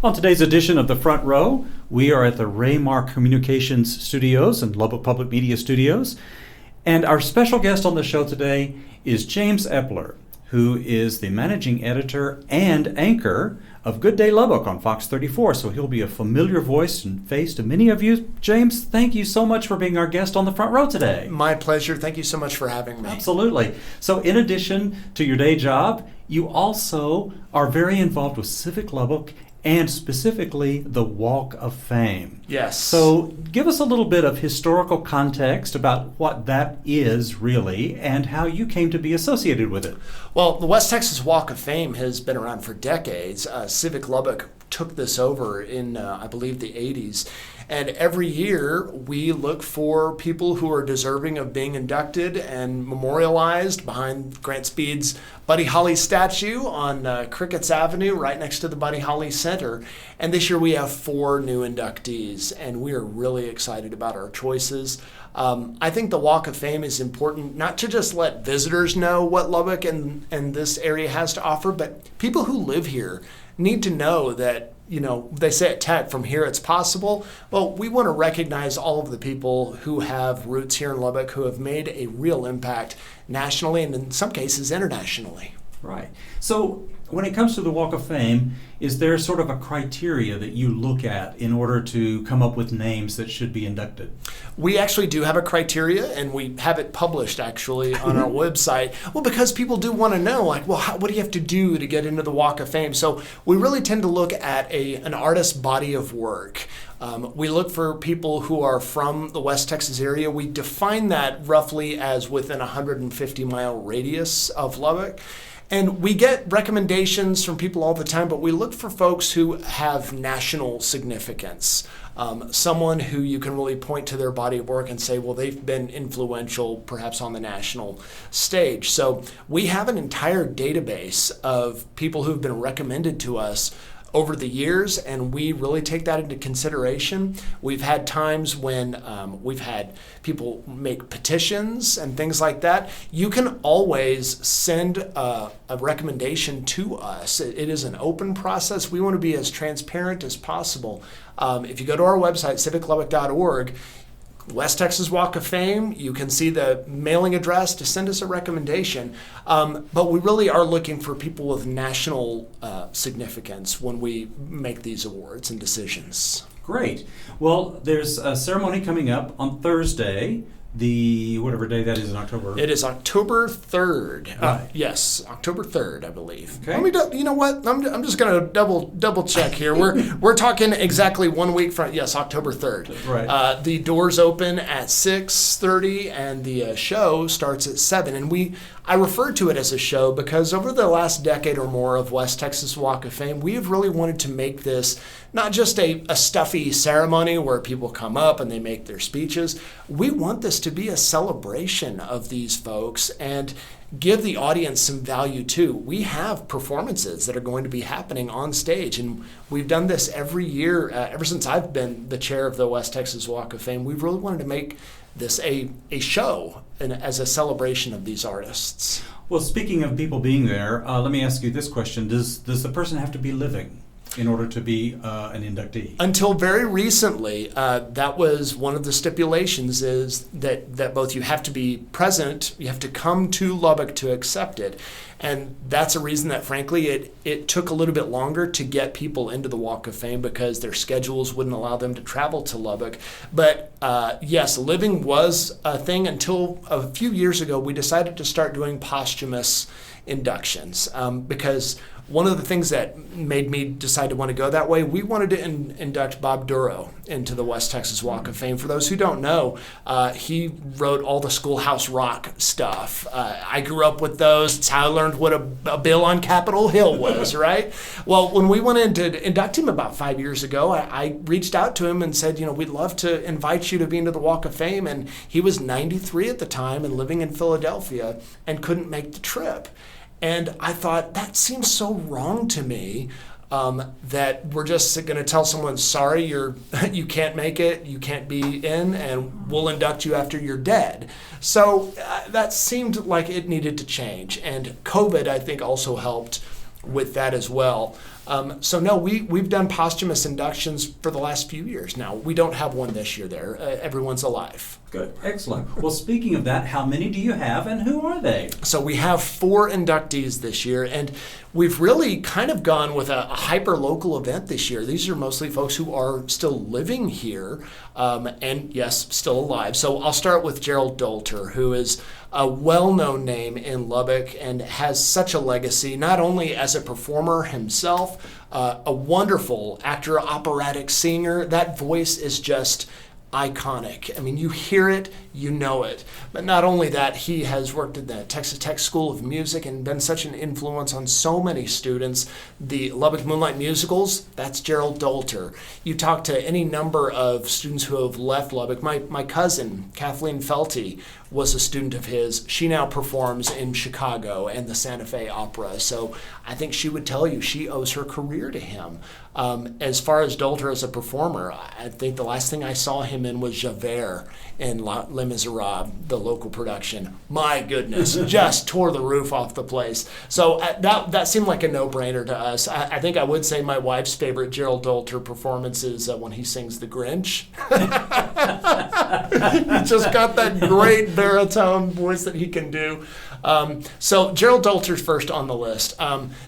On today's edition of The Front Row, we are at the Raymar Communications Studios and Lubbock Public Media Studios. And our special guest on the show today is James Eppler, who is the managing editor and anchor of Good Day Lubbock on Fox 34. So he'll be a familiar voice and face to many of you. James, thank you so much for being our guest on The Front Row today. My pleasure. Thank you so much for having me. Absolutely. So in addition to your day job, you also are very involved with Civic Lubbock and specifically the Walk of Fame. Yes. So give us a little bit of historical context about what that is really and how you came to be associated with it. Well, the West Texas Walk of Fame has been around for decades. Civic Lubbock took this over in, I believe, the 80s. And every year we look for people who are deserving of being inducted and memorialized behind Grant Speed's Buddy Holly statue on Crickets Avenue, right next to the Buddy Holly Center. And this year we have 4 new inductees, and we are really excited about our choices. I think the Walk of Fame is important not to just let visitors know what Lubbock and this area has to offer, but people who live here need to know that, you know, they say at Tech, from here it's possible. Well, we want to recognize all of the people who have roots here in Lubbock, who have made a real impact nationally and in some cases internationally. Right. So when it comes to the Walk of Fame, is there sort of a criteria that you look at in order to come up with names that should be inducted? We actually do have a criteria, and we have it published actually on our website. Well, because people do want to know, like, well, what do you have to do to get into the Walk of Fame? So we really tend to look at an artist's body of work. We look for people who are from the West Texas area. We define that roughly as within a 150-mile radius of Lubbock. And we get recommendations from people all the time, but we look for folks who have national significance. Someone who you can really point to their body of work and say, well, they've been influential perhaps on the national stage. So we have an entire database of people who've been recommended to us over the years, and we really take that into consideration. We've had times when we've had people make petitions and things like that. You can always send a recommendation to us. It is an open process. We want to be as transparent as possible. If you go to our website, civiclubbock.org, West Texas Walk of Fame, you can see the mailing address to send us a recommendation. But we really are looking for people with national significance when we make these awards and decisions. Great. Well, there's a ceremony coming up on Thursday, the whatever day that is in October. It is October 3rd. Right. Yes, October 3rd, I believe. Okay. You know what? I'm just going to double check here. We're talking exactly 1 week from, yes, October 3rd. Right. The doors open at 6:30 and the show starts at 7. And I refer to it as a show because over the last decade or more of West Texas Walk of Fame, we have really wanted to make this not just a stuffy ceremony where people come up and they make their speeches. We want this to be a celebration of these folks and give the audience some value too. We have performances that are going to be happening on stage, and we've done this every year ever since I've been the chair of the West Texas Walk of Fame. We've really wanted to make this a show and as a celebration of these artists. Well, speaking of people being there, let me ask you this question. Does the person have to be living in order to be an inductee? Until very recently, that was one of the stipulations, is that both you have to be present, you have to come to Lubbock to accept it. And that's a reason that, frankly, it took a little bit longer to get people into the Walk of Fame because their schedules wouldn't allow them to travel to Lubbock. But yes, living was a thing until a few years ago. We decided to start doing posthumous inductions because one of the things that made me decide to want to go that way, we wanted to induct Bob Duro into the West Texas Walk of Fame. For those who don't know, he wrote all the Schoolhouse Rock stuff. I grew up with those. It's how I learned what a bill on Capitol Hill was, right? Well, when we went in to induct him about 5 years ago, I reached out to him and said, we'd love to invite you to be into the Walk of Fame. And he was 93 at the time and living in Philadelphia and couldn't make the trip. And I thought, that seems so wrong to me that we're just going to tell someone, sorry, you can't make it, you can't be in, and we'll induct you after you're dead. So that seemed like it needed to change. And COVID, I think, also helped with that as well. So no, we've done posthumous inductions for the last few years now. We don't have one this year there. Everyone's alive. Good. Excellent. Well, speaking of that, how many do you have and who are they? So we have 4 inductees this year, and we've really kind of gone with a hyper-local event this year. These are mostly folks who are still living here and, yes, still alive. So I'll start with Gerald Dolter, who is a well-known name in Lubbock and has such a legacy, not only as a performer himself, a wonderful actor, operatic singer. That voice is just iconic. I mean, you hear it, you know it. But not only that, he has worked at the Texas Tech School of Music and been such an influence on so many students. The Lubbock Moonlight Musicals, that's Gerald Dolter. You talk to any number of students who have left Lubbock. My cousin, Kathleen Felty, was a student of his. She now performs in Chicago and the Santa Fe Opera. So I think she would tell you she owes her career to him. As far as Dolter as a performer, I think the last thing I saw him in was Javert in Les Miserables, the local production. My goodness, just tore the roof off the place. So that seemed like a no-brainer to us. I think I would say my wife's favorite Gerald Dolter performance is when he sings The Grinch. He just got that great baritone voice that he can do. So Gerald Dolter's first on the list.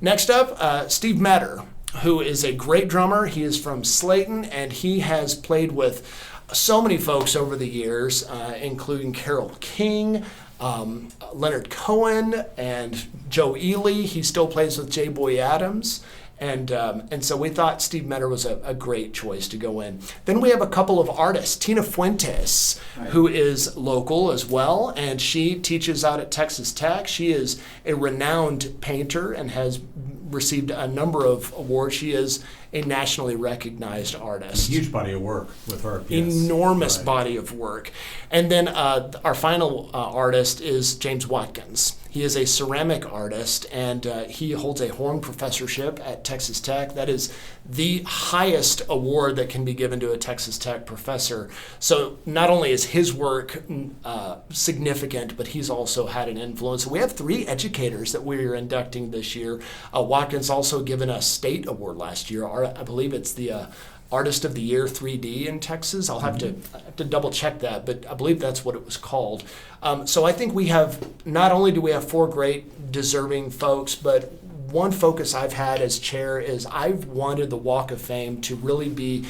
Next up, Steve Metter, who is a great drummer. He is from Slayton, and he has played with so many folks over the years, including Carole King, Leonard Cohen, and Joe Ely. He still plays with J. Boy Adams. And so we thought Steve Metter was a great choice to go in. Then we have a couple of artists. Tina Fuentes, right, who is local as well, and she teaches out at Texas Tech. She is a renowned painter and has received a number of awards. She is a nationally recognized artist. A huge body of work with her. Yes. Enormous body of work. And then our final artist is James Watkins. He is a ceramic artist, and he holds a Horn Professorship at Texas Tech. That is the highest award that can be given to a Texas Tech professor. So not only is his work significant, but he's also had an influence. We have 3 educators that we're inducting this year. Watkins also given a state award last year. I believe it's the Artist of the Year 3D in Texas. I'll have to double check that, but I believe that's what it was called. So I think we have, not only do we have 4 great deserving folks, but one focus I've had as chair is I've wanted the Walk of Fame to really be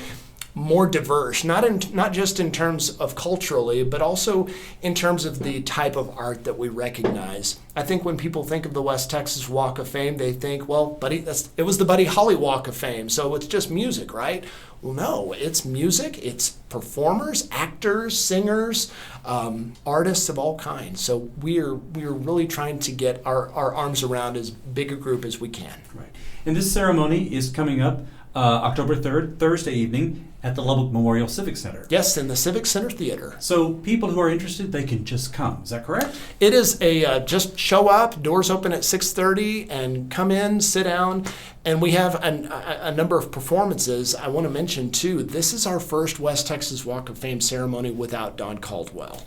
more diverse, not just in terms of culturally, but also in terms of the type of art that we recognize. I think when people think of the West Texas Walk of Fame, they think, well, it was the Buddy Holly Walk of Fame, so it's just music, right? Well, no, it's music, it's performers, actors, singers, artists of all kinds. So we're really trying to get our arms around as big a group as we can. Right. And this ceremony is coming up October 3rd, Thursday evening, at the Lubbock Memorial Civic Center. Yes, in the Civic Center Theater. So people who are interested, they can just come. Is that correct? It is just show up, doors open at 6:30, and come in, sit down. And we have a number of performances. I want to mention, too, this is our first West Texas Walk of Fame ceremony without Don Caldwell.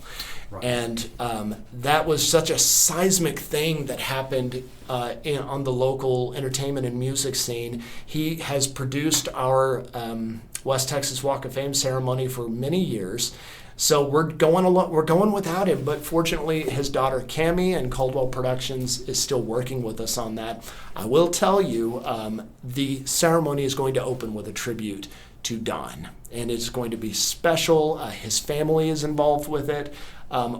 Right. And that was such a seismic thing that happened on the local entertainment and music scene. He has produced our West Texas Walk of Fame ceremony for many years. So we're going without him, but fortunately his daughter Cammie and Caldwell Productions is still working with us on that. I will tell you, the ceremony is going to open with a tribute to Don, and it's going to be special. His family is involved with it.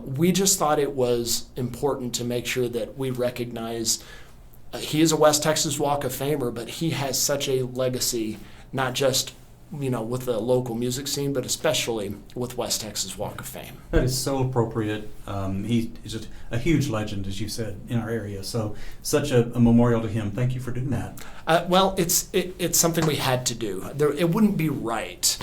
We just thought it was important to make sure that we recognize he is a West Texas Walk of Famer, but he has such a legacy, not just with the local music scene, but especially with West Texas Walk of Fame. That is so appropriate. He is just a huge legend, as you said, in our area. So such a memorial to him. Thank you for doing that. Well, it's something we had to do. It wouldn't be right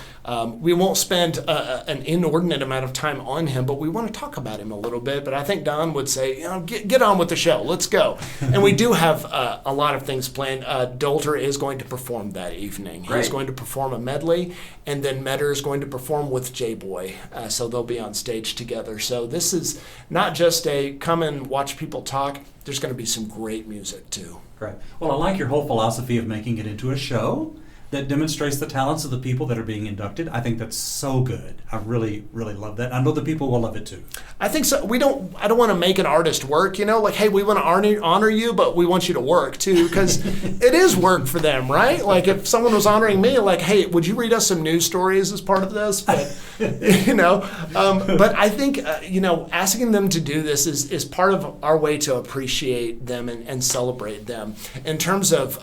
We won't spend an inordinate amount of time on him, but we want to talk about him a little bit. But I think Don would say, get on with the show. Let's go. And we do have a lot of things planned. Dolter is going to perform that evening. Great. He's going to perform a medley, and then Metter is going to perform with J-Boy. So they'll be on stage together. So this is not just a come and watch people talk. There's going to be some great music too. Right. Well, I like your whole philosophy of making it into a show that demonstrates the talents of the people that are being inducted. I think that's so good. I really, really love that. I know the people will love it too. I think so. I don't want to make an artist work, like, hey, we want to honor you, but we want you to work too, because it is work for them, right? Like if someone was honoring me, like, hey, would you read us some news stories as part of this? But, but I think, asking them to do this is part of our way to appreciate them and celebrate them. In terms of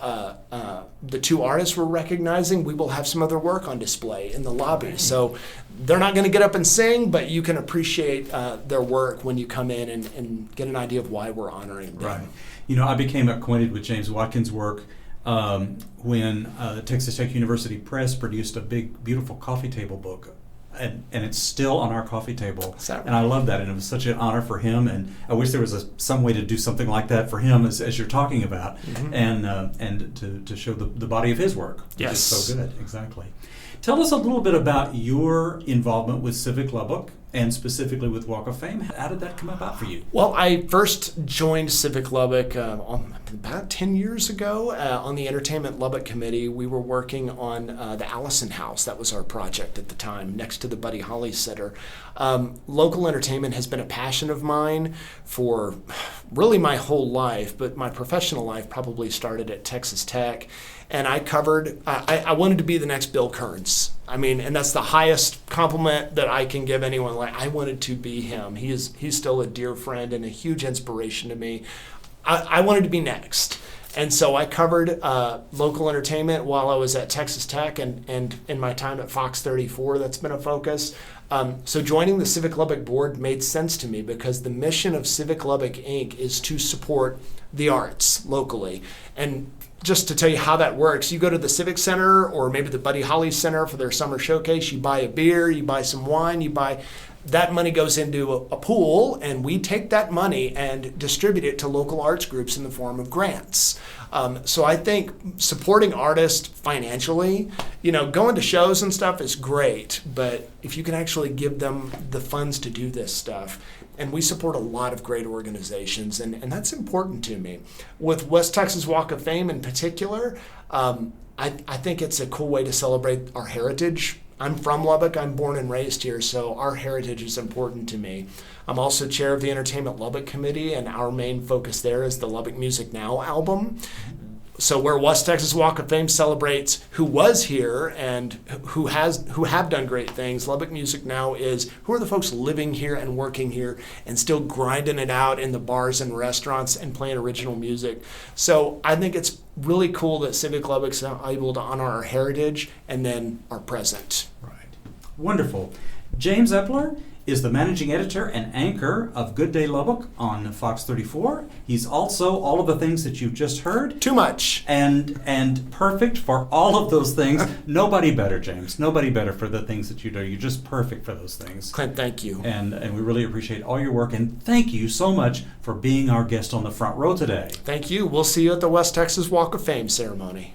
the two artists we're recognizing, we will have some other work on display in the lobby. So they're not going to get up and sing, but you can appreciate their work when you come in and get an idea of why we're honoring them. Right. I became acquainted with James Watkins' work when Texas Tech University Press produced a big, beautiful coffee table book. And it's still on our coffee table. And I love that. And it was such an honor for him. And I wish there was some way to do something like that for him as you're talking about. Mm-hmm. And to show the body of his work. Which is so good. Exactly. Tell us a little bit about your involvement with Civic Lubbock and specifically with Walk of Fame. How did that come about for you? Well, I first joined Civic Lubbock about 10 years ago on the Entertainment Lubbock Committee. We were working on the Allison House. That was our project at the time, next to the Buddy Holly Center. Local entertainment has been a passion of mine for really my whole life, but my professional life probably started at Texas Tech. And I covered, I wanted to be the next Bill Kearns. And that's the highest compliment that I can give anyone. Like, I wanted to be him. He's still a dear friend and a huge inspiration to me. I wanted to be next. And so I covered local entertainment while I was at Texas Tech and in my time at Fox 34, that's been a focus. So joining the Civic Lubbock board made sense to me because the mission of Civic Lubbock, Inc. is to support the arts locally. And just to tell you how that works, you go to the Civic Center or maybe the Buddy Holly Center for their summer showcase, you buy a beer, you buy some wine, that money goes into a pool, and we take that money and distribute it to local arts groups in the form of grants. So I think supporting artists financially, going to shows and stuff is great, but if you can actually give them the funds to do this stuff, and we support a lot of great organizations, and that's important to me. With West Texas Walk of Fame in particular, I think it's a cool way to celebrate our heritage. I'm from Lubbock. I'm born and raised here, so our heritage is important to me. I'm also chair of the Entertainment Lubbock Committee, and our main focus there is the Lubbock Music Now album. So where West Texas Walk of Fame celebrates who was here and who have done great things, Lubbock Music Now is who are the folks living here and working here and still grinding it out in the bars and restaurants and playing original music. So I think it's really cool that Civic Lubbock's able to honor our heritage and then our present. Right. Wonderful. James Eppler is the managing editor and anchor of Good Day Lubbock on Fox 34. He's also all of the things that you've just heard. Too much. And perfect for all of those things. Nobody better, James. Nobody better for the things that you do. You're just perfect for those things. Clint, thank you. And we really appreciate all your work. And thank you so much for being our guest on the front row today. Thank you. We'll see you at the West Texas Walk of Fame ceremony.